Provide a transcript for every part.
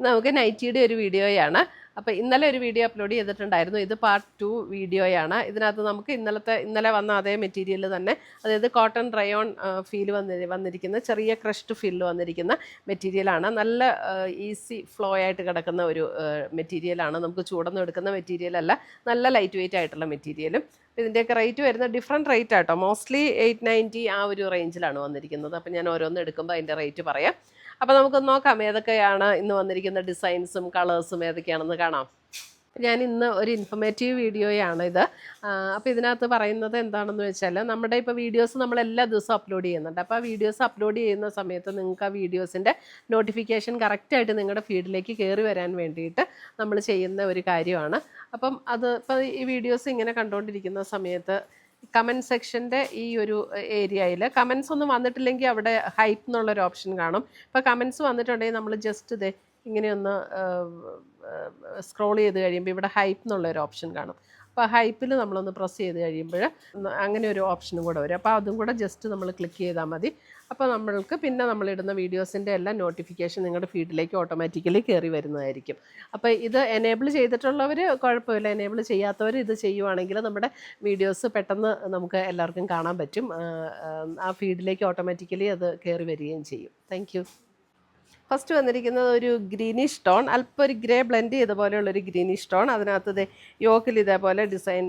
നമുക്ക് നൈറ്റിയുടെ ഒരു വീഡിയോയാണ്. അപ്പോൾ ഇന്നലെ ഒരു വീഡിയോ അപ്ലോഡ് ചെയ്തിട്ടുണ്ടായിരുന്നു. ഇത് പാർട്ട് 2 വീഡിയോയാണ്. ഇതിനകത്ത് നമുക്ക് ഇന്നലെ വന്ന അതേ മെറ്റീരിയൽ തന്നെ, അതായത് കോട്ടൺ റയോൺ ഫീൽ വന്നിരിക്കുന്ന ചെറിയ ക്രഷ്ഡ് ഫീൽ വന്നിരിക്കുന്ന മെറ്റീരിയലാണ്. നല്ല ഈസി ഫ്ലോ ആയിട്ട് കിടക്കുന്ന ഒരു മെറ്റീരിയലാണ്. നമുക്ക് ചൂടൊന്നും എടുക്കുന്ന മെറ്റീരിയലല്ല, നല്ല ലൈറ്റ് വെയിറ്റ് ആയിട്ടുള്ള മെറ്റീരിയലും. ഇതിൻ്റെയൊക്കെ റേറ്റ് വരുന്നത് ഡിഫറെൻറ്റ് റേറ്റ് ആട്ടോ. മോസ്റ്റ്ലി 890 ആ ഒരു റേഞ്ചിലാണ് വന്നിരിക്കുന്നത്. അപ്പോൾ ഞാൻ ഓരോന്ന് എടുക്കുമ്പോൾ അതിൻ്റെ റേറ്റ് പറയാം. അപ്പോൾ നമുക്ക് നോക്കാം ഏതൊക്കെയാണ് ഇന്ന് വന്നിരിക്കുന്ന ഡിസൈൻസും കളേഴ്സും ഏതൊക്കെയാണെന്ന് കാണാം. ഞാൻ ഇന്ന് ഒരു ഇൻഫർമേറ്റീവ് വീഡിയോയാണ് ഇത്. അപ്പോൾ ഇതിനകത്ത് പറയുന്നത് എന്താണെന്ന് വെച്ചാൽ, നമ്മുടെ ഇപ്പോൾ വീഡിയോസ് നമ്മൾ എല്ലാ ദിവസവും അപ്ലോഡ് ചെയ്യുന്നുണ്ട്. അപ്പോൾ ആ വീഡിയോസ് അപ്ലോഡ് ചെയ്യുന്ന സമയത്ത് നിങ്ങൾക്ക് ആ വീഡിയോസിൻ്റെ നോട്ടിഫിക്കേഷൻ കറക്റ്റായിട്ട് നിങ്ങളുടെ ഫീഡിലേക്ക് കയറി വരാൻ വേണ്ടിയിട്ട് നമ്മൾ ചെയ്യുന്ന ഒരു കാര്യമാണ്. അപ്പം അത് ഇപ്പോൾ ഈ വീഡിയോസ് ഇങ്ങനെ കണ്ടുകൊണ്ടിരിക്കുന്ന സമയത്ത് കമൻറ്റ് സെക്ഷൻ്റെ ഈ ഒരു ഏരിയയിൽ കമൻസ് ഒന്നും വന്നിട്ടില്ലെങ്കിൽ അവിടെ ഹൈപ്പ് എന്നുള്ളൊരു ഓപ്ഷൻ കാണും. ഇപ്പോൾ കമൻസ് വന്നിട്ടുണ്ടെങ്കിൽ നമ്മൾ ജസ്റ്റ് ഇത് ഇങ്ങനെയൊന്ന് സ്ക്രോൾ ചെയ്ത് കഴിയുമ്പോൾ ഇവിടെ ഹൈപ്പ് എന്നുള്ളൊരു ഓപ്ഷൻ കാണും. അപ്പോൾ ഹൈപ്പിൽ നമ്മളൊന്ന് പ്രസ് ചെയ്ത് കഴിയുമ്പോൾ അങ്ങനെ ഒരു ഓപ്ഷനും കൂടെ വരും. അപ്പോൾ അതും കൂടെ ജസ്റ്റ് നമ്മൾ ക്ലിക്ക് ചെയ്താൽ മതി. അപ്പോൾ നമ്മൾക്ക് പിന്നെ നമ്മളിടുന്ന വീഡിയോസിൻ്റെ എല്ലാം നോട്ടിഫിക്കേഷൻ നിങ്ങളുടെ ഫീഡിലേക്ക് ഓട്ടോമാറ്റിക്കലി കയറി വരുന്നതായിരിക്കും. അപ്പോൾ ഇത് എനേബിൾ ചെയ്തിട്ടുള്ളവർ കുഴപ്പമില്ല, എനേബിൾ ചെയ്യാത്തവർ ഇത് ചെയ്യുവാണെങ്കിൽ നമ്മുടെ വീഡിയോസ് പെട്ടെന്ന് നമുക്ക് എല്ലാവർക്കും കാണാൻ പറ്റും. ആ ഫീഡിലേക്ക് ഓട്ടോമാറ്റിക്കലി അത് കയറി വരികയും ചെയ്യും. താങ്ക്. ഫസ്റ്റ് വന്നിരിക്കുന്നത് ഒരു ഗ്രീനിഷ് ടോൺ, അല്പം ഒരു ഗ്രേ ബ്ലെൻഡ് ചെയ്ത പോലെയുള്ളൊരു ഗ്രീനിഷ് ടോൺ. അതിനകത്ത് യോക്കിൽ ഇതേപോലെ ഡിസൈൻ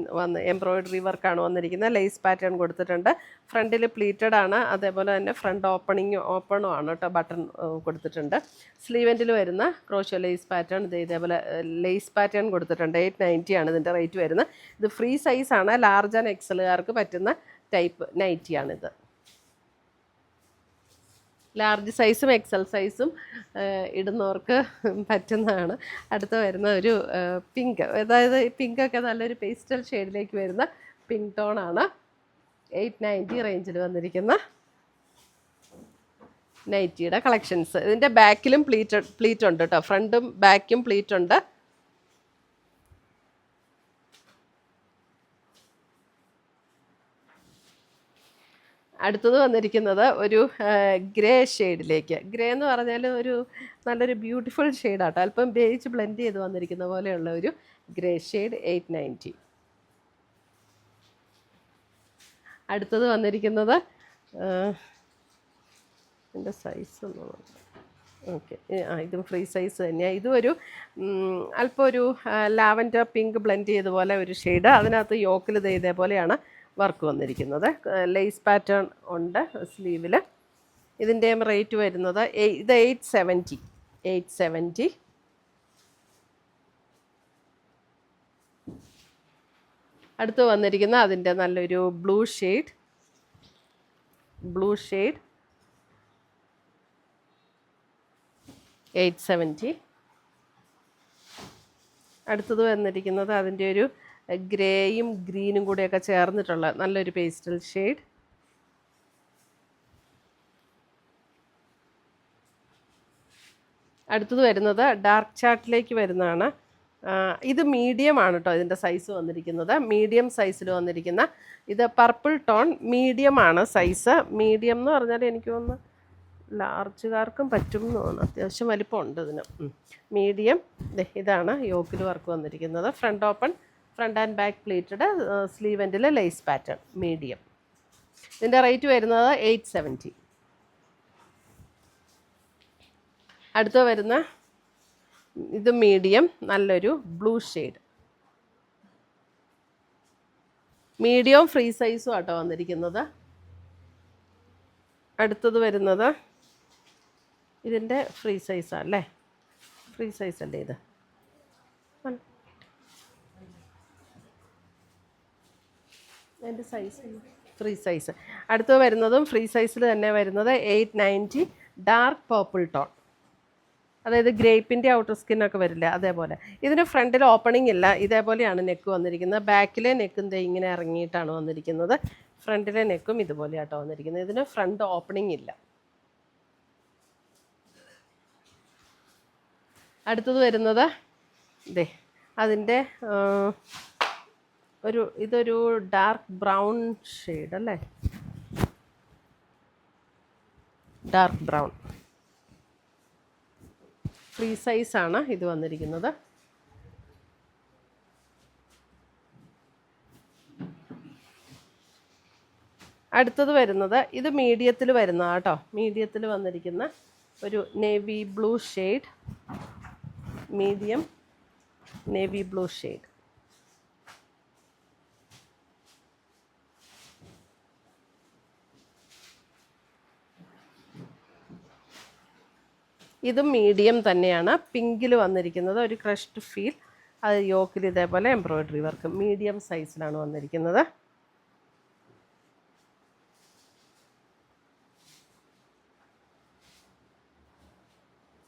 എംബ്രോയിഡറി വർക്കാണ് വന്നിരിക്കുന്നത്. ലേസ് പാറ്റേൺ കൊടുത്തിട്ടുണ്ട്. ഫ്രണ്ടിൽ പ്ലീറ്റഡ് ആണ്, അതേപോലെ തന്നെ ഫ്രണ്ട് ഓപ്പണും ആണ് കേട്ടോ. ബട്ടൺ കൊടുത്തിട്ടുണ്ട്. സ്ലീവെൻറ്റിൽ വരുന്ന ക്രോഷ്യോ ലേസ് പാറ്റേൺ ഇതേപോലെ ലേസ് പാറ്റേൺ കൊടുത്തിട്ടുണ്ട്. 890 ആണ് ഇതിൻ്റെ റേറ്റ് വരുന്നത്. ഇത് ഫ്രീ സൈസാണ്, ലാർജ് ആൻഡ് എക്സലുകാർക്ക് പറ്റുന്ന ടൈപ്പ് നൈറ്റിയാണിത്. ലാർജ് സൈസും എക്സൽ സൈസും ഇടുന്നവർക്ക് പറ്റുന്നതാണ്. അടുത്ത് വരുന്ന ഒരു പിങ്ക്, അതായത് പിങ്കൊക്കെ നല്ലൊരു പേസ്റ്റൽ ഷെയ്ഡിലേക്ക് വരുന്ന പിങ്ക് ടോണാണ്. 890 റേഞ്ചിൽ വന്നിരിക്കുന്ന നൈറ്റിയുടെ കളക്ഷൻസ്. ഇതിൻ്റെ ബാക്കിലും പ്ലീറ്റ് ഉണ്ട് കേട്ടോ. ഫ്രണ്ടും ബാക്കും പ്ലീറ്റ് ഉണ്ട്. അടുത്തത് വന്നിരിക്കുന്നത് ഒരു ഗ്രേ ഷെയ്ഡിലേക്ക്. ഗ്രേ എന്ന് പറഞ്ഞാൽ ഒരു നല്ലൊരു ബ്യൂട്ടിഫുൾ ഷെയ്ഡാട്ടോ. അല്പം ബേജ് ബ്ലെൻഡ് ചെയ്ത് വന്നിരിക്കുന്ന പോലെയുള്ള ഒരു ഗ്രേ ഷെയ്ഡ്. 890. അടുത്തത് വന്നിരിക്കുന്നത് എൻ്റെ സൈസ് ഒന്ന് ഓക്കെ, ഇതും ഫ്രീ സൈസ് തന്നെയാണ്. ഇതും ഒരു അല്പം ഒരു ലാവൻഡർ പിങ്ക് ബ്ലെൻഡ് ചെയ്ത പോലെ ഒരു ഷെയ്ഡ്. അതിനകത്ത് യോക്കിൽ ഇതേപോലെയാണ് വർക്ക് വന്നിരിക്കുന്നത്. ലേസ് പാറ്റേൺ ഉണ്ട് സ്ലീവിൽ. ഇതിൻ്റെയും റേറ്റ് വരുന്നത് ഇത് 870. അടുത്ത് വന്നിരിക്കുന്ന അതിൻ്റെ നല്ലൊരു ബ്ലൂ ഷെയ്ഡ്. 870. അടുത്തത് വന്നിരിക്കുന്നത് അതിൻ്റെ ഒരു ഗ്രേയും ഗ്രീനും കൂടെയൊക്കെ ചേർന്നിട്ടുള്ള നല്ലൊരു പേസ്റ്റൽ ഷെയ്ഡ്. അടുത്തത് വരുന്നത് ഡാർക്ക് ചാർട്ടിലേക്ക് വരുന്നതാണ്. ഇത് മീഡിയം ആണ് കേട്ടോ. ഇതിൻ്റെ സൈസ് വന്നിരിക്കുന്നത് മീഡിയം സൈസിൽ വന്നിരിക്കുന്ന ഇത് പർപ്പിൾ ടോൺ മീഡിയം ആണ് സൈസ്. മീഡിയം എന്ന് പറഞ്ഞാൽ എനിക്ക് തോന്നുന്നു ലാർജുകാർക്കും പറ്റും എന്ന് തോന്നുന്നു. അത്യാവശ്യം വലിപ്പമുണ്ട് ഇതിന്. മീഡിയം ഇതാണ് യോക്കിൽ വർക്ക് വന്നിരിക്കുന്നത്. ഫ്രണ്ട് ആൻഡ് ബാക്ക് പ്ലീറ്റഡ്, സ്ലീവെൻറ്റിൽ ലേസ് പാറ്റേൺ. മീഡിയം. ഇതിൻ്റെ റേറ്റ് വരുന്നത് 870. അടുത്ത വരുന്ന ഇത് മീഡിയം, നല്ലൊരു ബ്ലൂ ഷെയ്ഡ്. മീഡിയം ഫ്രീ സൈസും ആട്ടോ വന്നിരിക്കുന്നത്. അടുത്തത് വരുന്നത് ഇതിൻ്റെ ഫ്രീ സൈസാണ് അല്ലേ? ഫ്രീ സൈസ് അല്ലേ ഇത്? അതിൻ്റെ സൈസ് ഫ്രീ സൈസ്. അടുത്ത് വരുന്നതും ഫ്രീ സൈസിൽ തന്നെ വരുന്നത് 890 ഡാർക്ക് പർപ്പിൾ ടോൺ. അതായത് ഗ്രേപ്പിൻ്റെ ഔട്ടർ സ്കിന്നൊക്കെ വരില്ല അതേപോലെ. ഇതിന് ഫ്രണ്ടിൽ ഓപ്പണിംഗ് ഇല്ല. ഇതേപോലെയാണ് നെക്ക് വന്നിരിക്കുന്നത്. ബാക്കിലെ നെക്കും ഇങ്ങനെ ഇറങ്ങിയിട്ടാണ് വന്നിരിക്കുന്നത്. ഫ്രണ്ടിലെ നെക്കും ഇതുപോലെയാട്ടോ വന്നിരിക്കുന്നത്. ഇതിന് ഫ്രണ്ട് ഓപ്പണിംഗ് ഇല്ല. അടുത്തത് വരുന്നത് അതിൻ്റെ ഇതൊരു ഡാർക്ക് ബ്രൗൺ ഷെയ്ഡ് അല്ലേ? Dark brown. ഫ്രീ സൈസാണ് ഇത് വന്നിരിക്കുന്നത്. അടുത്തത് വരുന്നത് ഇത് മീഡിയത്തിൽ വരുന്ന കേട്ടോ, മീഡിയത്തിൽ വന്നിരിക്കുന്ന ഒരു navy blue shade, medium navy blue shade. ഇതും മീഡിയം തന്നെയാണ്, പിങ്കിൽ വന്നിരിക്കുന്നത്, ഒരു ക്രഷ്ഡ് ഫീൽ. അത് യോക്കിൽ ഇതേപോലെ എംബ്രോയ്ഡറി വർക്ക്, മീഡിയം സൈസിലാണ് വന്നിരിക്കുന്നത്.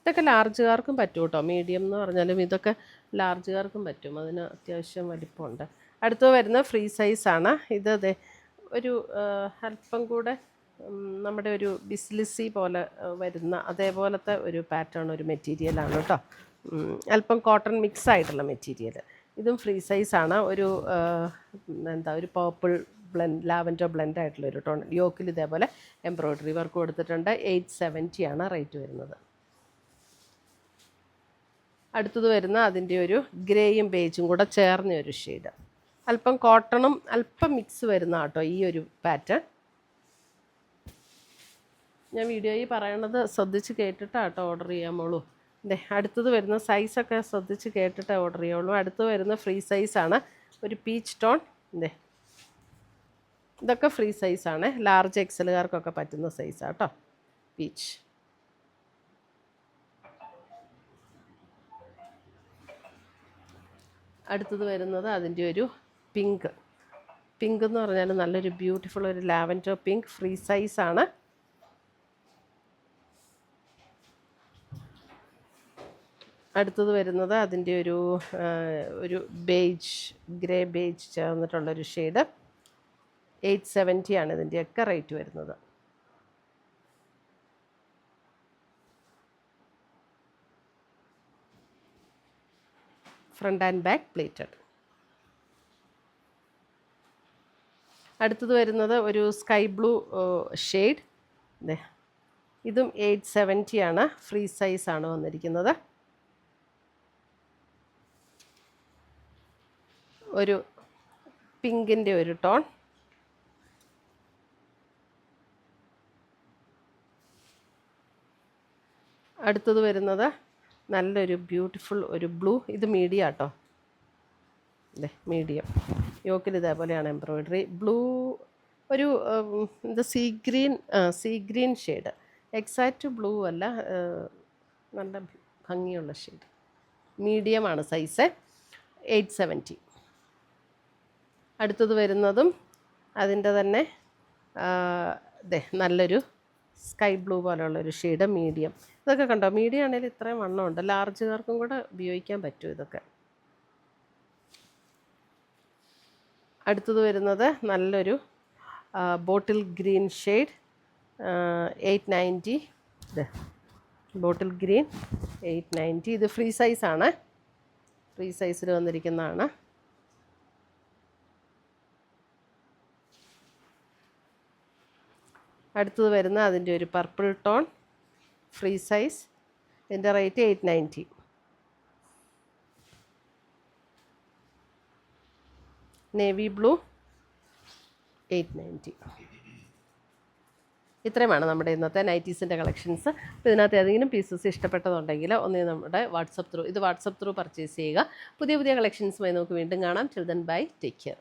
ഇതൊക്കെ ലാർജുകാർക്കും പറ്റും കേട്ടോ, മീഡിയം എന്ന് പറഞ്ഞാലും ഇതൊക്കെ ലാർജുകാർക്കും പറ്റും, അതിന് അത്യാവശ്യം വലിപ്പമുണ്ട്. അടുത്ത് വരുന്ന ഫ്രീ സൈസാണ് ഇത്. അതെ ഒരു അല്പം കൂടെ നമ്മുടെ ഒരു ബിസ്ലിസി പോലെ വരുന്ന അതേപോലത്തെ ഒരു പാറ്റേൺ ഒരു മെറ്റീരിയലാണ് കേട്ടോ, അല്പം കോട്ടൺ മിക്സ് ആയിട്ടുള്ള മെറ്റീരിയൽ. ഇതും ഫ്രീ സൈസാണ്. ഒരു എന്താ ഒരു പേർപ്പിൾ ബ്ലെൻഡ്, ലാവൻഡർ ബ്ലെൻഡ് ആയിട്ടുള്ള ഒരു ടോൺ. യോക്കിൽ ഇതേപോലെ എംബ്രോയ്ഡറി വർക്ക് കൊടുത്തിട്ടുണ്ട്. 870 ആണ് റേറ്റ് വരുന്നത്. അടുത്തത് വരുന്ന അതിൻ്റെ ഒരു ഗ്രേയും ബേജും കൂടെ ചേർന്ന ഒരു ഷെയ്ഡ്, അല്പം കോട്ടണും അല്പം മിക്സ് വരുന്ന കേട്ടോ ഈ ഒരു പാറ്റേൺ. ഞാൻ വീഡിയോയിൽ പറയണത് ശ്രദ്ധിച്ച് കേട്ടിട്ടാട്ടോ ഓർഡർ ചെയ്യാമോളൂ. അടുത്തത് വരുന്ന സൈസൊക്കെ ശ്രദ്ധിച്ച് കേട്ടിട്ടേ ഓർഡർ ചെയ്യുള്ളൂ. അടുത്തത് വരുന്ന ഫ്രീ സൈസാണ്, ഒരു പീച്ച് ടോൺ. ഇതൊക്കെ ഫ്രീ സൈസാണ്, ലാർജ് എക്സലുകാർക്കൊക്കെ പറ്റുന്ന സൈസാണ് കേട്ടോ, പീച്ച്. അടുത്തത് വരുന്നത് അതിൻ്റെ ഒരു പിങ്ക്. പിങ്ക് എന്ന് പറഞ്ഞാൽ നല്ലൊരു ബ്യൂട്ടിഫുൾ ഒരു ലാവൻഡർ പിങ്ക്, ഫ്രീ സൈസാണ്. അടുത്തത് വരുന്നത് അതിൻ്റെ ഒരു ബേജ്, ഗ്രേ ബേജ് ചേർന്നിട്ടുള്ളൊരു ഷെയ്ഡ്. 870 ആണ് ഇതിൻ്റെയൊക്കെ റേറ്റ് വരുന്നത്. Front and back plated. അടുത്തത് വരുന്നത് ഒരു സ്കൈ ബ്ലൂ ഷെയ്ഡ്. ഇതും 870 ആണ്, ഫ്രീ സൈസാണ് വന്നിരിക്കുന്നത്. ഒരു പിങ്കിൻ്റെ ഒരു ടോൺ. അടുത്തത് വരുന്നത് നല്ലൊരു ബ്യൂട്ടിഫുൾ ഒരു ബ്ലൂ. ഇത് മീഡിയം കേട്ടോ, മീഡിയം. യോക്കിൽ ഇതേപോലെയാണ് എംബ്രോയ്ഡറി. ബ്ലൂ ഒരു എന്താ see green shade, exact blue അല്ല, നല്ല ഭംഗിയുള്ള ഷെയ്ഡ്. മീഡിയമാണ് സൈസ്, 870. അടുത്തത് വരുന്നതും അതിൻ്റെ തന്നെ നല്ലൊരു സ്കൈ ബ്ലൂ പോലെയുള്ളൊരു ഷെയ്ഡ്, മീഡിയം. ഇതൊക്കെ കണ്ടോ, മീഡിയം ആണെങ്കിൽ ഇത്രയും വണ്ണമുണ്ട്, ലാർജുകാർക്കും കൂടെ ഉപയോഗിക്കാൻ പറ്റും ഇതൊക്കെ. അടുത്തത് വരുന്നത് നല്ലൊരു bottle green shade, 890. Bottle green 890. ഇത് ഫ്രീ സൈസാണ്, ഫ്രീ സൈസിൽ വന്നിരിക്കുന്നതാണ്. അടുത്തത് വരുന്ന അതിൻ്റെ ഒരു പർപ്പിൾ ടോൺ, ഫ്രീ സൈസ്. ഇതിൻ്റെ റേറ്റ് 890. Navy blue 890. ഇത്രയുമാണ് നമ്മുടെ ഇന്നത്തെ നൈറ്റീസിൻ്റെ കളക്ഷൻസ്. അപ്പോൾ ഇതിനകത്ത് ഏതെങ്കിലും പീസസ് ഇഷ്ടപ്പെട്ടതുണ്ടെങ്കിൽ ഒന്ന് നമ്മുടെ വാട്സപ്പ് ത്രൂ പർച്ചേസ് ചെയ്യുക. പുതിയ കളക്ഷൻസുമായി നമുക്ക് വീണ്ടും കാണാം. Till then bye, take care.